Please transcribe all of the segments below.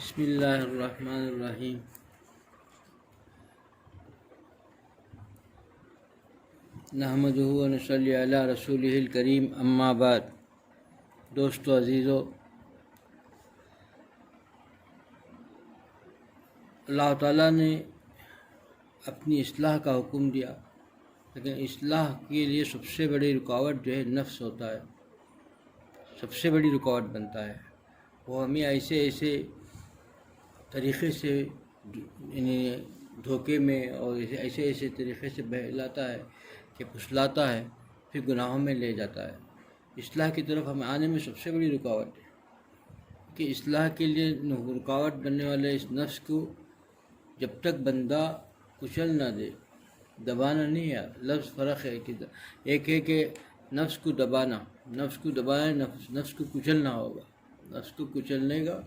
بسم اللہ الرحمن الرحیم۔ نحمدہ و نصلی علی رسولہ الکریم، اما بعد۔ دوستو عزیزو، اللہ تعالیٰ نے اپنی اصلاح کا حکم دیا، لیکن اصلاح کے لیے سب سے بڑی رکاوٹ جو ہے نفس ہوتا ہے، سب سے بڑی رکاوٹ بنتا ہے۔ وہ ہمیں ایسے طریقے سے یعنی دھوکے میں اور ایسے طریقے سے بہلاتا ہے کہ پھسلاتا ہے، پھر گناہوں میں لے جاتا ہے۔ اصلاح کی طرف ہمیں آنے میں سب سے بڑی رکاوٹ ہے کہ اصلاح کے لیے رکاوٹ بننے والے اس نفس کو جب تک بندہ کچل نہ دے، دبانا نہیں ہے، لفظ فرق ہے کہ ایک ہے کہ نفس کو دبانا، نفس کو کچلنا ہوگا، نفس کو کچلنے گا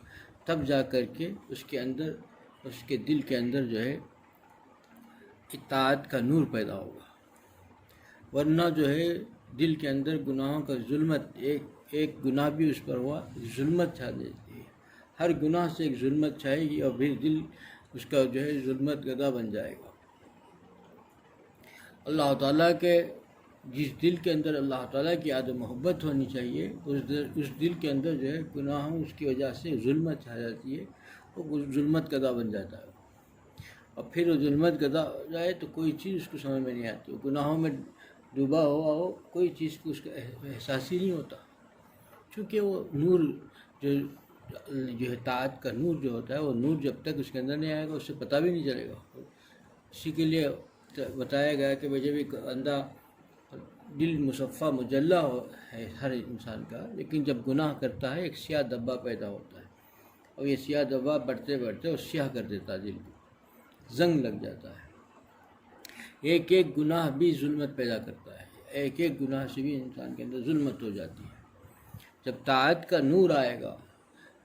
تب جا کر کے اس کے دل کے اندر جو ہے اطاعت کا نور پیدا ہوگا، ورنہ جو ہے دل کے اندر گناہوں کا ظلمت، ایک گناہ بھی اس پر ہوا ظلمت چھا دیتی ہے، ہر گناہ سے ایک ظلمت چھائے گی اور پھر دل اس کا جو ہے ظلمت گدا بن جائے گا۔ اللہ تعالیٰ کے جس دل کے اندر اللہ تعالیٰ کی یاد و محبت ہونی چاہیے، اس دل کے اندر جو ہے گناہوں اس کی وجہ سے ظلمت چھا جاتی ہے، وہ ظلمت گدا بن جاتا ہے، اور پھر وہ ظلمت گدا ہو جائے تو کوئی چیز اس کو سمجھ میں نہیں آتی، وہ گناہوں میں ڈوبا ہوا ہو، کوئی چیز کو اس کا احساس ہی نہیں ہوتا، چونکہ وہ نور جو ہے طاعت کا نور جو ہوتا ہے، وہ نور جب تک اس کے اندر نہیں آئے گا اس سے پتہ بھی نہیں چلے گا۔ اسی کے لیے بتایا گیا کہ جب ایک بندہ دل مصفہ مجلہ ہے ہر انسان کا، لیکن جب گناہ کرتا ہے ایک سیاہ دبا پیدا ہوتا ہے، اور یہ سیاہ دبا بڑھتے بڑھتے اور سیاہ کر دیتا ہے، دل کو زنگ لگ جاتا ہے۔ ایک گناہ بھی ظلمت پیدا کرتا ہے، ایک گناہ سے بھی انسان کے اندر ظلمت ہو جاتی ہے۔ جب طاعت کا نور آئے گا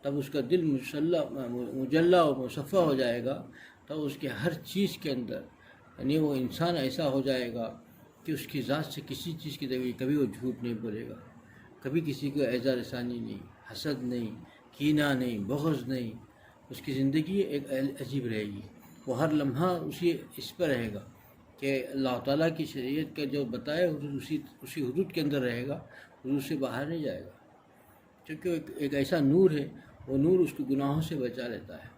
تب اس کا دل مجلہ و مصفہ ہو جائے گا، تب اس کے ہر چیز کے اندر یعنی وہ انسان ایسا ہو جائے گا کہ اس کی ذات سے کسی چیز کی کبھی وہ جھوٹ نہیں بولے گا، کبھی کسی کو اعزا رسانی نہیں، حسد نہیں، کینہ نہیں، بغض نہیں، اس کی زندگی ایک عجیب رہے گی۔ وہ ہر لمحہ اس پر رہے گا کہ اللہ تعالیٰ کی شریعت کا جو بتائے اسی حدود کے اندر رہے گا، حدود سے باہر نہیں جائے گا، کیونکہ ایک ایسا نور ہے، وہ نور اس کو گناہوں سے بچا لیتا ہے،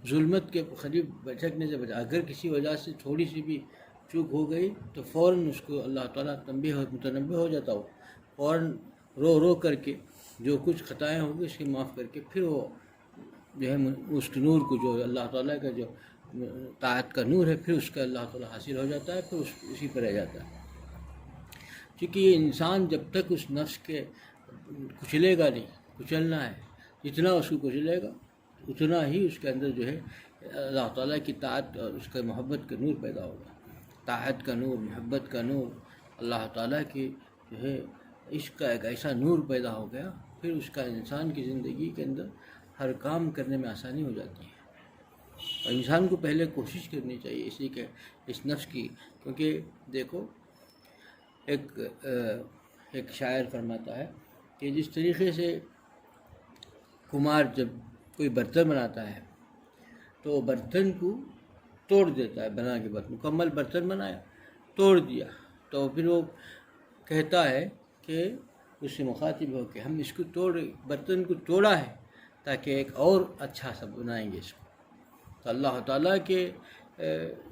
ظلمت کے قریب بچکنے سے بچا۔ اگر کسی وجہ سے تھوڑی سی بھی چوک ہو گئی تو فوراً اس کو اللہ تعالیٰ متنبہ ہو جاتا ہو، فوراً رو کر کے جو کچھ خطائیں ہوں گی اس کی معاف کر کے پھر وہ جو ہے اس نور کو، جو اللہ تعالیٰ کا جو طاعت کا نور ہے، پھر اس کا اللہ تعالیٰ حاصل ہو جاتا ہے، پھر اسی پر رہ جاتا ہے۔ کیونکہ یہ انسان جب تک اس نفس کے کچلے گا نہیں، کچلنا ہے، جتنا اس کو کچلے گا اتنا ہی اس کے اندر جو ہے اللہ تعالیٰ کی طاعت اور اس کا محبت کا نور پیدا ہوگا۔ طاعت کا نور، محبت کا نور، اللہ تعالیٰ کی جو ہے عشق کا ایک ایسا نور پیدا ہو گیا، پھر اس کا انسان کی زندگی کے اندر ہر کام کرنے میں آسانی ہو جاتی ہے۔ اور انسان کو پہلے کوشش کرنی چاہیے اسی کے اس نفس کی، کیونکہ دیکھو ایک شاعر فرماتا ہے کہ جس طریقے سے کمار جب کوئی برتن بناتا ہے تو وہ برتن کو توڑ دیتا ہے، بنا کے بعد مکمل برتن بنایا، توڑ دیا، تو پھر وہ کہتا ہے کہ اس سے مخاطب ہو کہ ہم اس کو برتن کو توڑا ہے تاکہ ایک اور اچھا سا بنائیں گے اس کو۔ تو اللہ تعالیٰ کے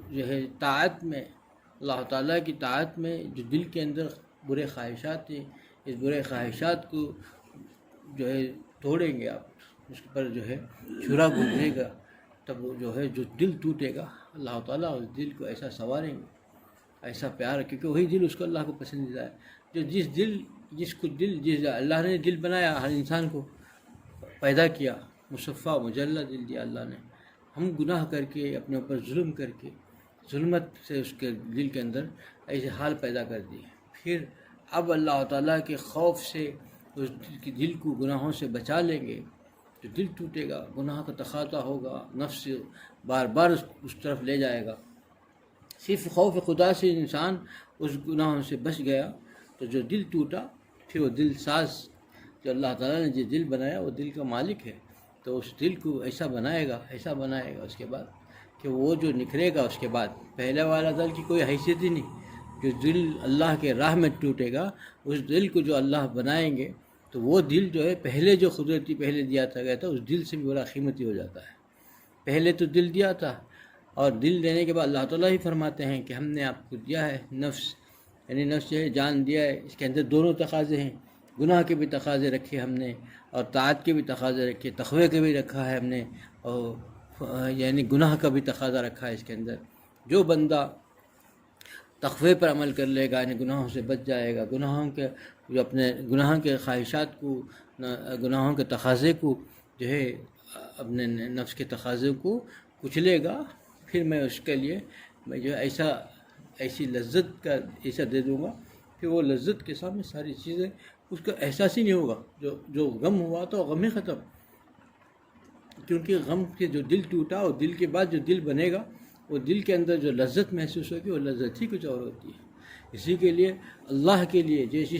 جو ہے طاعت میں، اللہ تعالیٰ کی طاعت میں جو دل کے اندر برے خواہشات تھے، اس برے خواہشات کو جو ہے توڑیں گے آپ، اس پر جو ہے چھرا گزرے گا، تب جو ہے جو دل ٹوٹے گا اللہ تعالیٰ اس دل کو ایسا سنواریں گے، ایسا پیار، کیونکہ وہی دل اس کو اللہ کو پسندیدہ ہے، جو جس اللہ نے دل بنایا، ہر انسان کو پیدا کیا، مصفہ مجلہ دل دیا اللہ نے، ہم گناہ کر کے اپنے اوپر ظلم کر کے ظلمت سے اس کے دل کے اندر ایسے حال پیدا کر دیے، پھر اب اللہ تعالیٰ کے خوف سے اس دل کو گناہوں سے بچا لیں گے تو دل ٹوٹے گا، گناہ کا تقاضا ہوگا، نفس بار بار اس طرف لے جائے گا۔ صرف خوف خدا سے انسان اس گناہوں سے بچ گیا تو جو دل ٹوٹا، پھر وہ دل ساز جو اللہ تعالیٰ نے جو دل بنایا وہ دل کا مالک ہے، تو اس دل کو ایسا بنائے گا اس کے بعد کہ وہ جو نکھرے گا اس کے بعد پہلے والا دل کی کوئی حیثیت ہی نہیں. جو دل اللہ کے راہ میں ٹوٹے گا اس دل کو جو اللہ بنائیں گے تو وہ دل جو ہے پہلے جو قدرتی پہلے دیا تھا گیا تھا اس دل سے بھی بڑا قیمتی ہو جاتا ہے. پہلے تو دل دیا تھا اور دل دینے کے بعد اللہ تعالیٰ ہی فرماتے ہیں کہ ہم نے آپ کو دیا ہے نفس، یعنی نفس جو ہے جان دیا ہے. اس کے اندر دونوں تقاضے ہیں، گناہ کے بھی تقاضے رکھے ہم نے اور طاعت کے بھی تقاضے رکھے، تقوی کے بھی رکھا ہے ہم نے اور یعنی گناہ کا بھی تقاضا رکھا ہے اس کے اندر. جو بندہ تقوی پر عمل کر لے گا یعنی گناہوں سے بچ جائے گا، گناہوں کے جو اپنے گناہوں کے خواہشات کو، گناہوں کے تقاضے کو جو ہے اپنے نفس کے تقاضے کو کچلے گا، پھر میں اس کے لیے میں جو ایسی لذت کا ایسا دے دوں گا کہ وہ لذت کے سامنے ساری چیزیں اس کا احساس ہی نہیں ہوگا. جو غم ہوا تو غم ہی ختم، کیونکہ غم کے جو دل ٹوٹا اور دل کے بعد جو دل بنے گا وہ دل کے اندر جو لذت محسوس ہوگی وہ لذت ہی کچھ اور ہوتی ہے. اسی کے لیے اللہ کے لیے جیسی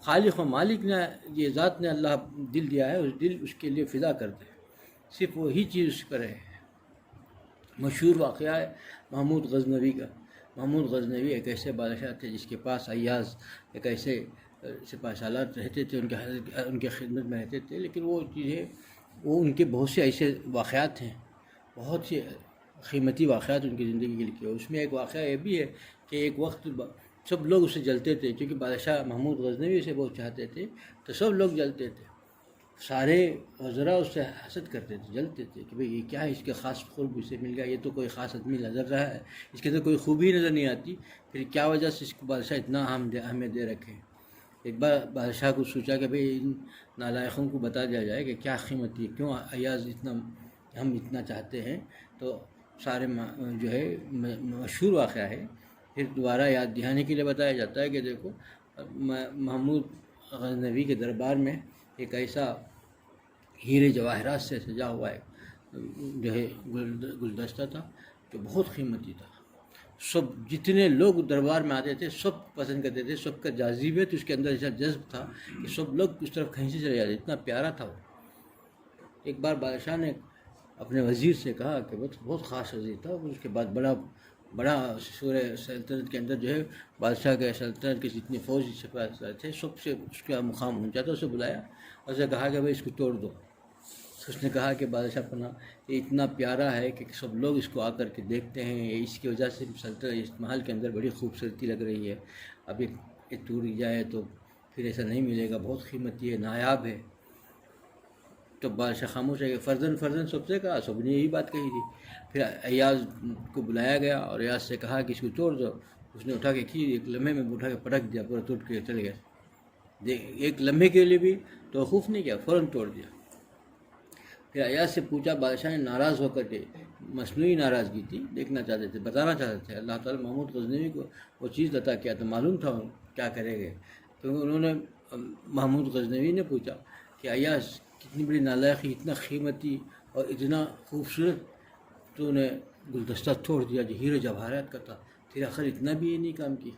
خالق و مالک نے یہ ذات نے اللہ دل دیا ہے اس دل اس کے لیے فدا کر دے، صرف وہی چیز اس پر ہے. مشہور واقعہ ہے محمود غزنوی کا. محمود غزنوی ایک ایسے بادشاہ تھے جس کے پاس ایاز ایک ایسے سپاہ سالار رہتے تھے، ان کے خدمت میں رہتے تھے. لیکن وہ چیزیں وہ ان کے بہت سے ایسے واقعات ہیں، بہت سے قیمتی واقعات ان کی زندگی کے لیے. اس میں ایک واقعہ یہ بھی ہے کہ ایک وقت سب لوگ اسے جلتے تھے، کیونکہ بادشاہ محمود غزنوی اسے بہت چاہتے تھے تو سب لوگ جلتے تھے. سارے وزراء اس سے حسد کرتے تھے، جلتے تھے کہ بھئی یہ کیا ہے، اس کے خاص خوب اسے مل گیا، یہ تو کوئی خاص آدمی نظر رہا ہے، اس کے اندر کوئی خوبی نظر نہیں آتی، پھر کیا وجہ سے اس کو بادشاہ اتنا اہمیت دے رکھے. ایک بار بادشاہ کو سوچا کہ بھئی ان نالائقوں کو بتا دیا جائے کہ کیا قیمت ہے، کیوں ایاز ہم اتنا چاہتے ہیں. تو سارے جو ہے مشہور واقعہ ہے، پھر دوبارہ یاد دہانے کے لیے بتایا جاتا ہے کہ دیکھو محمود غزنوی کے دربار میں ایک ایسا ہیرے جواہرات سے سجا ہوا ہے جو ہے گلدستہ تھا جو بہت قیمتی تھا. سب جتنے لوگ دربار میں آتے تھے سب پسند کرتے تھے، سب کا جاذبیت اس کے اندر ایسا جذب تھا کہ سب لوگ اس طرف کھینچے چلے جاتے، اتنا پیارا تھا وہ. ایک بار بادشاہ نے اپنے وزیر سے کہا کہ بہت خاص وزیر تھا، اس کے بعد بڑا سورہ سلطنت کے اندر جو ہے بادشاہ کے سلطنت کے جتنے فوجی سپاہ تھے سب سے اس کا مقام اونچا تھا. اسے بلایا اور اسے کہا کہ بھائی اس کو توڑ دو. اس نے کہا کہ بادشاہ پناہ یہ اتنا پیارا ہے کہ سب لوگ اس کو آ کر کے دیکھتے ہیں، اس کی وجہ سے سلطنت اس محل کے اندر بڑی خوبصورتی لگ رہی ہے، اب یہ ٹوٹ جائے تو پھر ایسا نہیں ملے گا، بہت قیمتی ہے، نایاب ہے. تو بادشاہ خاموش ہے کہ فرزن سب سے کہا، سب نے یہی بات کہی تھی. پھر ایاز کو بلایا گیا اور ایاز سے کہا کہ اس کو توڑ دو. اس نے اٹھا کے ایک لمحے میں اٹھا کے پٹک دیا، پورا ٹوٹ کے چل گیا. ایک لمحے کے لیے بھی توقف نہیں کیا، فوراً توڑ دیا. پھر ایاز سے پوچھا، بادشاہ نے ناراض ہو کر کے، مصنوعی ناراضگی تھی، دیکھنا چاہتے تھے، بتانا چاہتے تھے. اللہ تعالیٰ محمود غزنوی کو وہ چیز عطا کیا تو معلوم تھا کیا کرے گے. کیونکہ انہوں نے محمود غزنوی نے پوچھا کہ ایاز کتنی بڑی نالائقی، اتنا قیمتی اور اتنا خوبصورت تو نے گلدستہ توڑ دیا جو ہیرے جواہرات کا تھا، پھر آخر اتنا بھی یہ نہیں کام کیا.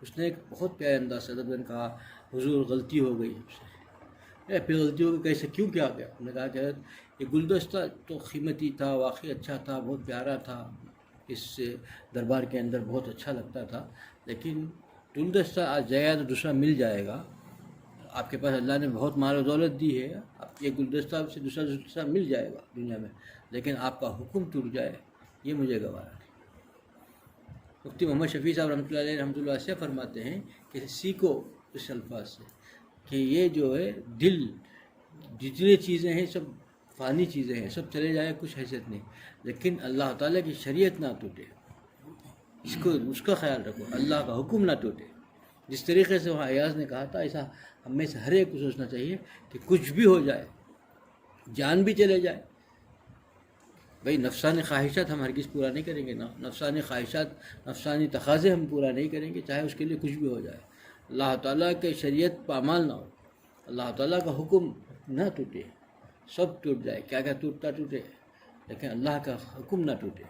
اس نے ایک بہت پیارے انداز سے ادب نے کہا، حضور غلطی ہو گئی ہم سے. پھر غلطی ہو گئی کیسے، کیوں کیا گیا؟ ہم نے کہا کہ یہ گلدستہ تو قیمتی تھا، واقعی اچھا تھا، بہت پیارا تھا، اس سے دربار کے اندر بہت اچھا لگتا تھا، لیکن گلدستہ آج جائے تو دوسرا مل جائے گا. آپ کے پاس اللہ نے بہت مال و دولت دی ہے، آپ یہ گلدستہ سے دوسرا مل جائے گا دنیا میں، لیکن آپ کا حکم ٹوٹ جائے یہ مجھے گوارا نہیں. مفتی محمد شفیع صاحب رحمۃ اللہ سے فرماتے ہیں کہ سیکھو اس الفاظ سے کہ یہ جو ہے دل، جتنی چیزیں ہیں سب فانی چیزیں ہیں، سب چلے جائیں، کچھ حیثیت نہیں، لیکن اللہ تعالیٰ کی شریعت نہ ٹوٹے، اس کا خیال رکھو، اللہ کا حکم نہ ٹوٹے. جس طریقے سے وہاں ایاز نے کہا تھا ایسا ہم میں سے ہر ایک کو سوچنا چاہیے کہ کچھ بھی ہو جائے، جان بھی چلے جائے، بھئی نفسانی خواہشات ہم ہرگز پورا نہیں کریں گے، نفسانی خواہشات، نفسانی تقاضے ہم پورا نہیں کریں گے، چاہے اس کے لیے کچھ بھی ہو جائے. اللہ تعالیٰ کے شریعت پامال نہ ہو، اللہ تعالیٰ کا حکم نہ ٹوٹے، سب ٹوٹ جائے، کیا ٹوٹے، لیکن اللہ کا حکم نہ ٹوٹے.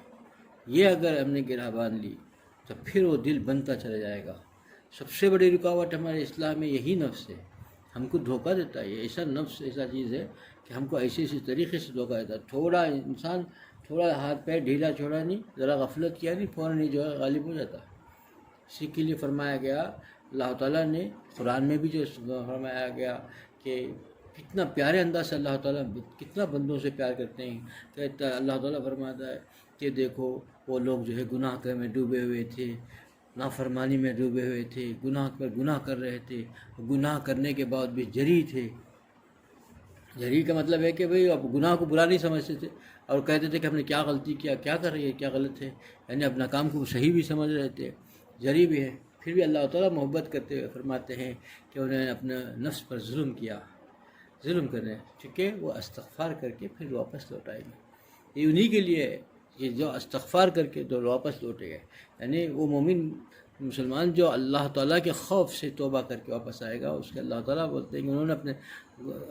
یہ اگر ہم نے گرہ باندھ لی تو پھر وہ دل بنتا چلا جائے گا. سب سے بڑی رکاوٹ ہمارے اسلام میں یہی نفس ہے. ہم کو دھوکہ دیتا ہے. یہ ایسا نفس ایسا چیز ہے کہ ہم کو ایسے طریقے سے دھوکہ دیتا ہے. تھوڑا انسان تھوڑا ہاتھ پیر ڈھیلا چھوڑا نہیں، ذرا غفلت کیا نہیں، فوراً ہی جو ہے غالب ہو جاتا ہے. اسی کے لیے فرمایا گیا اللہ تعالیٰ نے قرآن میں بھی جو فرمایا گیا کہ کتنا پیارے انداز سے اللہ تعالیٰ کتنا بندوں سے پیار کرتے ہیں. کہتا ہے اللہ تعالیٰ فرماتا ہے کہ دیکھو وہ لوگ جو ہے گناہ میں ڈوبے ہوئے تھے، نافرمانی میں ڈوبے ہوئے تھے، گناہ پر گناہ کر رہے تھے، گناہ کرنے کے بعد بھی جری تھے. جری کا مطلب ہے کہ بھئی اب گناہ کو برا نہیں سمجھتے تھے اور کہتے تھے کہ ہم نے کیا غلطی کیا، کیا کر رہی ہے، کیا غلط ہے، یعنی اپنا کام کو صحیح بھی سمجھ رہے تھے، جری بھی ہے. پھر بھی اللہ تعالیٰ محبت کرتے ہوئے فرماتے ہیں کہ انہوں نے اپنے نفس پر ظلم کیا، ظلم کر رہے ہیں، چونکہ وہ استغفار کر کے پھر واپس لوٹ آئیں گے. یہ انہی کے لیے ہے کہ جو استغفار کر کے تو واپس لوٹے گئے، یعنی وہ مومن مسلمان جو اللہ تعالیٰ کے خوف سے توبہ کر کے واپس آئے گا، اس کے اللہ تعالیٰ بولتے ہیں کہ انہوں نے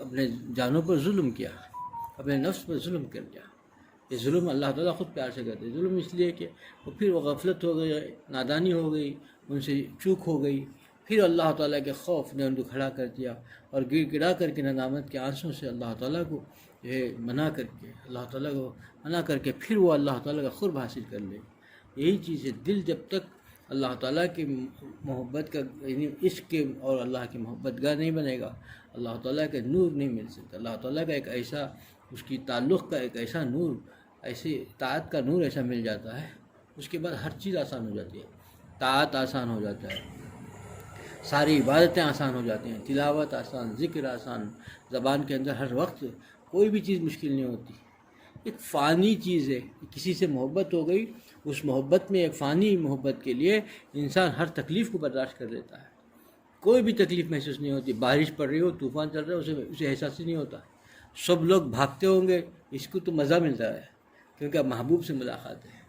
اپنے جانوں پر ظلم کیا، اپنے نفس پر ظلم کر دیا. یہ ظلم اللہ تعالیٰ خود پیار سے کرتے ہیں. ظلم اس لیے کہ وہ پھر وہ غفلت ہو گئی، نادانی ہو گئی، ان سے چوک ہو گئی، پھر اللہ تعالیٰ کے خوف نے ان کو کھڑا کر دیا اور گر گڑا کر کے ندامت کے آنسوں سے اللہ تعالیٰ کو جو ہے منع کر کے، اللہ تعالیٰ کو منع کر کے پھر وہ اللہ تعالیٰ کا قرب حاصل کر لے. یہی چیز ہے. دل جب تک اللہ تعالیٰ کی محبت کا یعنی عشق کے اور اللہ کی محبت گاہ نہیں بنے گا، اللہ تعالیٰ کا نور نہیں مل سکتا. اللہ تعالیٰ کا ایک ایسا اس کی تعلق کا ایک ایسا نور، ایسی طاعت کا نور ایسا مل جاتا ہے، اس کے بعد ہر چیز آسان ہو جاتی ہے. طاعت آسان ہو جاتا ہے، ساری عبادتیں آسان ہو جاتی ہیں، تلاوت آسان، ذکر آسان، زبان کے اندر ہر وقت کوئی بھی چیز مشکل نہیں ہوتی. ایک فانی چیز ہے، کسی سے محبت ہو گئی، اس محبت میں ایک فانی محبت کے لیے انسان ہر تکلیف کو برداشت کر لیتا ہے. کوئی بھی تکلیف محسوس نہیں ہوتی. بارش پڑ رہی ہو، طوفان چل رہا ہے، اسے احساس ہی نہیں ہوتا. سب لوگ بھاگتے ہوں گے، اس کو تو مزہ ملتا ہے کیونکہ اب محبوب سے ملاقات ہے.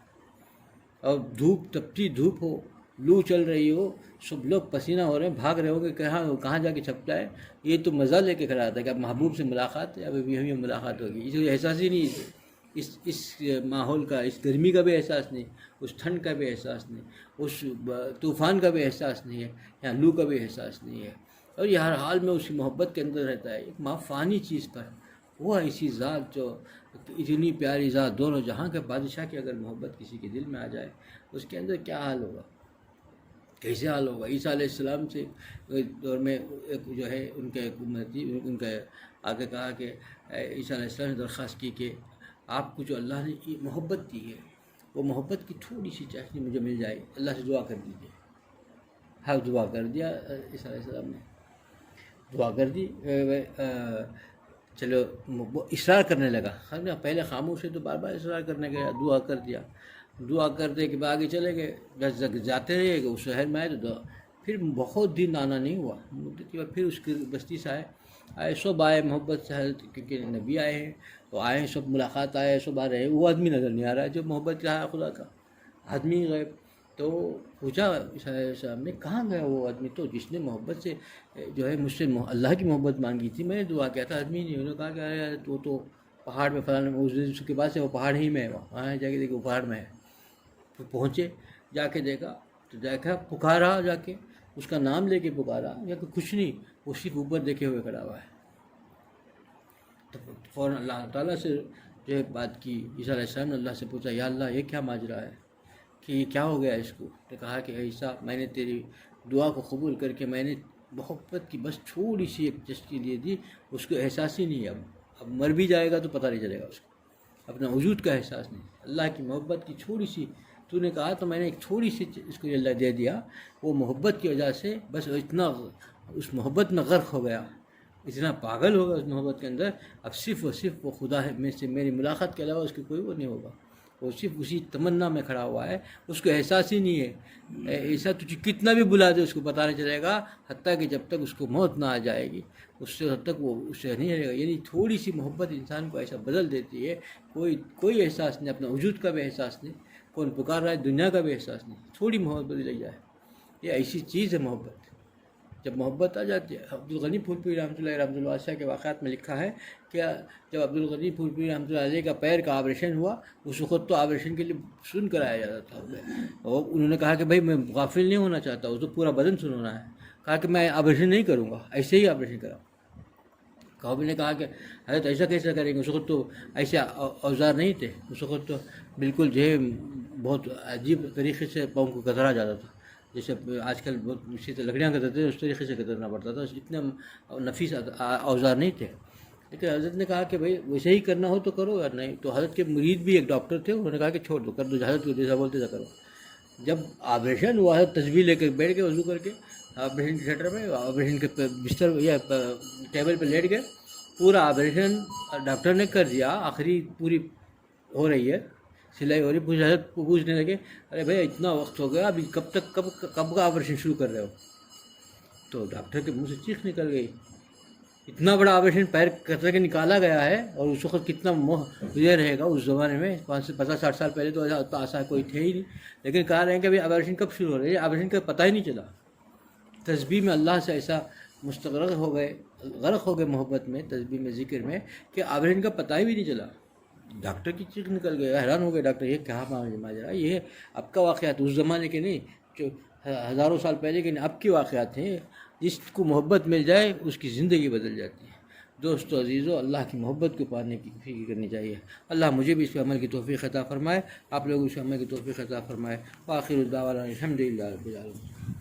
اور دھوپ، تپتی دھوپ ہو، لو چل رہی ہو، سب لوگ پسینہ ہو رہے ہیں، بھاگ رہے ہوں گے کہاں جا کے چھپتا ہے. یہ تو مزہ لے کے کھڑا آتا ہے کہ اب محبوب سے ملاقات ہے، اب ہمیں ملاقات ہوگی. اسے احساس ہی نہیں ہے اس ماحول کا، اس گرمی کا بھی احساس نہیں، اس ٹھنڈ کا بھی احساس نہیں، اس طوفان کا بھی احساس نہیں ہے، یا لو کا بھی احساس نہیں ہے. اور یہ ہر حال میں اس کی محبت کے اندر رہتا ہے. ایک فانی چیز پر وہ ایسی ذات جو اتنی پیاری ذات، دونوں جہاں کے بادشاہ کی اگر محبت کسی کے دل میں آ جائے، اس کے اندر کیا حال ہوگا، کیسے حال ہوگا. عیسیٰ علیہ السلام سے دور میں ایک جو ہے ان کے حکومتی ان کا آگے کہا کہ عیسیٰ علیہ السلام نے درخواست کی کہ آپ کو جو اللہ نے محبت دی ہے، وہ محبت کی تھوڑی سی چاشنی مجھے مل جائے، اللہ سے دعا کر دیجیے. ہاں دعا کر دیا عیسیٰ علیہ السلام نے، دعا کر دی. چلو وہ اصرار کرنے لگا، پہلے خاموش ہے تو بار بار اصرار کرنے گیا، دعا کر دیا. دعا کرتے کہ آگے چلے گئے، جاتے رہے کہ اس شہر میں آئے تو دعا. پھر بہت دن آنا نہیں ہوا، مدت کے بعد پھر اس کی بستی سے آئے سب آئے محبت سے، کیونکہ نبی آئے ہیں تو آئے ہیں سب، ملاقات آئے سب آ رہے ہیں. وہ آدمی نظر نہیں آ رہا ہے جو محبت کا ہے خدا کا، آدمی غیب. تو پوچھا صاحب نے کہاں گیا وہ آدمی تو جس نے محبت سے جو ہے مجھ سے اللہ کی محبت مانگی تھی، میں نے دعا کیا تھا، آدمی نہیں. انہوں نے کہا کہ ارے وہ تو پہاڑ میں فلاں، اس کے بعد سے وہ پہاڑ ہی میں ہے، وہاں جا کے دیکھے وہ پہاڑ میں ہے. پھر پہنچے، جا کے دیکھا تو دیکھا، پکارا، جا کے اس کا نام لے کے پکارا، یا کہ کچھ نہیں، وہ صرف اوپر دیکھے ہوئے کھڑا ہوا ہے. تو فوراً اللہ تعالیٰ سے جو ہے بات کی. عیسیٰ علیہ السلام نے اللہ سے پوچھا یا اللہ یہ کیا ماجرا ہے کہ یہ کیا ہو گیا اس کو. تو کہا کہ عیسیٰ میں نے تیری دعا کو قبول کر کے میں نے محبت کی بس تھوڑی سی ایک چشکی لیے دی، اس کو احساس ہی نہیں ہے. اب مر بھی جائے گا تو پتہ نہیں چلے گا اس کو، اپنا وجود کا احساس نہیں. اللہ کی محبت کی تھوڑی سی تو نے کہا تو میں نے ایک تھوڑی سی اس کو اللہ دے دیا. وہ محبت کی وجہ سے بس اتنا اس محبت میں غرق ہو گیا، اتنا پاگل ہوگا اس محبت کے اندر. اب صرف اور صرف وہ خدا ہے میں سے میری ملاقات کے علاوہ اس کی کوئی وہ نہیں ہوگا. وہ صرف اسی تمنا میں کھڑا ہوا ہے، اس کو احساس ہی نہیں ہے. ایسا تجھے کتنا بھی بلا دے اس کو پتہ نہیں چلے گا، حتیٰ کہ جب تک اس کو موت نہ آ جائے گی اس سے تب تک وہ اس سے نہیں رہے گا. یعنی تھوڑی سی محبت انسان کو ایسا بدل دیتی ہے. کوئی احساس نہیں، اپنا وجود کا بھی احساس نہیں، کون پکار رہا ہے دنیا کا بھی احساس نہیں. تھوڑی محبت بدل جائے، یہ ایسی چیز ہے محبت. جب محبت آ جاتی ہے. عبدالغنی پھولپوری رحمۃ اللہ علیہ کے واقعات میں لکھا ہے کہ جب عبدالغنی پھولپوری رحمۃ اللہ علیہ کا پیر کا آپریشن ہوا، اس وقت تو آپریشن کے لیے سن کرایا جاتا تھا، اور انہوں نے کہا کہ بھائی میں غافل نہیں ہونا چاہتا، اس کو پورا بدن سن ہونا ہے. کہا کہ میں آپریشن نہیں کروں گا، ایسے ہی آپریشن کرا۔ کعبہ نے کہا کہ حضرت ایسا کیسا کریں گے، اس وقت تو ایسے اوزار نہیں تھے، اس وقت تو بالکل جو ہے بہت عجیب طریقے سے پاؤں کو کترا جاتا تھا، جیسے آج کل بہت اسی طرح لکڑیاں کترتے تھے اس طریقے سے کترنا پڑتا تھا، اتنے نفیس اوزار نہیں تھے۔ لیکن حضرت نے کہا کہ بھائی ویسے ہی کرنا ہو تو کرو یا نہیں، تو حضرت کے مرید بھی ایک ڈاکٹر تھے، انہوں نے کہا کہ چھوڑ دو، کر دو، حضرت کو جیسا بولتے تھا کرو۔ جب آپریشن ہوا ہے تصویر لے کے بیٹھ گئے وضو کر کے آپریشن کے تھیٹر میں، آپریشن کے بستر یا ٹیبل پہ لیٹ گئے، پورا آپریشن ڈاکٹر نے کر دیا، آخری پوری ہو رہی ہے، سلائی ہو رہی ہے، حضرت پوچھنے لگے ارے بھائی اتنا وقت ہو گیا، ابھی کب تک کب کا آپریشن شروع کر رہے ہو؟ تو ڈاکٹر کے منہ سے چیخ نکل گئی، اتنا بڑا آپریشن پیر کترا کے نکالا گیا ہے، اور اس وقت کتنا یہ رہے گا اس زمانے میں، 50-60 سال پہلے تو ایسا کوئی تھے ہی نہیں، لیکن کہا رہے ہیں کہ ابھی آپریشن کب شروع ہو رہا ہے، آپریشن کا پتہ ہی نہیں چلا۔ تسبیح میں اللہ سے ایسا مستغرق ہو گئے، غرق ہو گئے محبت میں، تسبیح میں، ذکر میں، کہ آپریشن کا پتہ ہی بھی نہیں چلا۔ ڈاکٹر کی چیخ نکل گئے، حیران ہو گئے ڈاکٹر، یہ کیا ماجرا، یہ اب کا واقعات اس زمانے کے نہیں، جو ہزاروں سال پہلے کے نہیں، اب کے واقعات ہیں۔ جس کو محبت مل جائے اس کی زندگی بدل جاتی ہے۔ دوستو عزیزو، اللہ کی محبت کو پانے کی فکر کرنی چاہیے۔ اللہ مجھے بھی اس پہ عمل کی توفیق عطا فرمائے، آپ لوگوں کو اس پہ عمل کی توفیق عطا فرمائے۔ وآخر دعوانا الحمدللہ رب العالمین۔